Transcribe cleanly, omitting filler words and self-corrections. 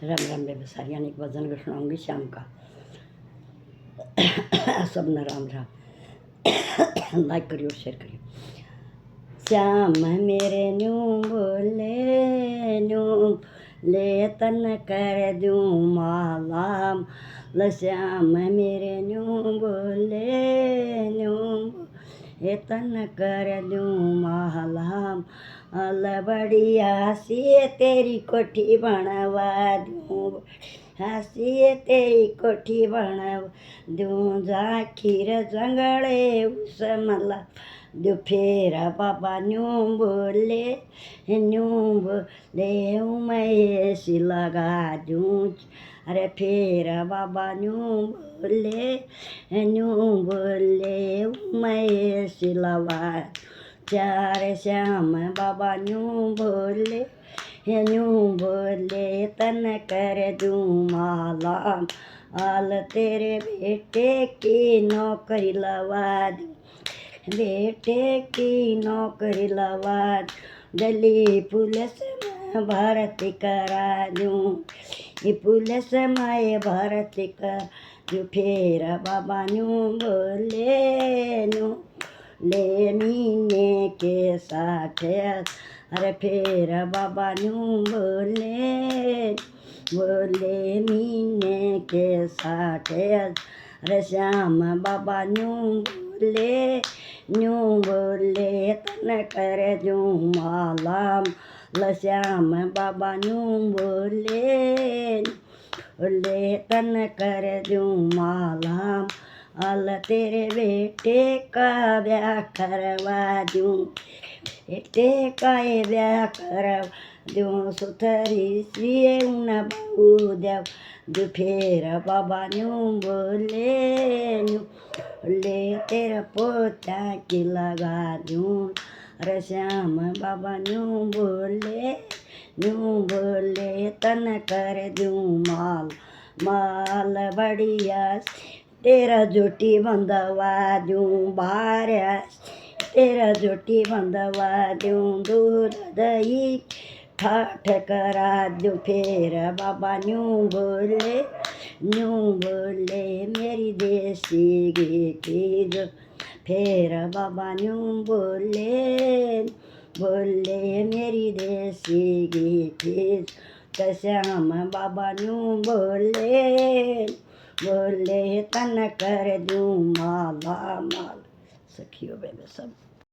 राम राम बेबे सारियाँ एक भजन सुनाऊंगी शाम का। सबने राम राम। लाइक करियो शेयर करियो। श्याम मेरे न्यू बोले तन कर दूँ मालाम। श्याम मेरे न्यू बोले तन कर दूँ मालाम। बढ़िया सी तेरी कोठी बनवा दूँ, हसी तेरी कोठी बनवा दूँ। जाखिर जंगले उस मला दो फेरा बाबा न्यू बोले मैं ऐसी लगा दूँ। अरे फेरा बाबा न्यू बोले मैं ऐसी लगा। चार श्याम बाबा न्यू बोले तन कर दूँ माला। आल तेरे बेटे की नौकरी लवा दूँ, बेटे की नौकरी लवा। दिल्ली पुलिस में भर्ती करा दूँ, ये पुलिस में भर्ती कर दूँ। फिर बाबा न्यू बोले ले मीने के साथ। अरे फिर बाबा न्यू बोले मीने के साथ। अरे श्याम बाबा न्यू बोले तन कर दूँ माला। श्याम बाबा न्यू बोले तन कर दूँ माला। अल तेरे बेटे का ब्याह करवा दूँ, बेटे का ब्याह करवा दूँ। सुथरी सी उन बहू देव। फिर बाबा न्यू बोले तेरा पोता की लगा दूँ। अरे श्याम बाबा न्यू बोले तन कर दूँ माल बढ़िया तेरा जोटी बंधवा दूँ। बारह तेरा जोटी बंधवा दूँ। दूध दही ठाठ करा दूँ। फिर बाबा न्यू बोले मेरी देसी घी की जो। फिर बाबा न्यू बोले मेरी देसी घी की। श्याम बाबा न्यू बोले तन कर दूँ माला। सखियो बेबे सब।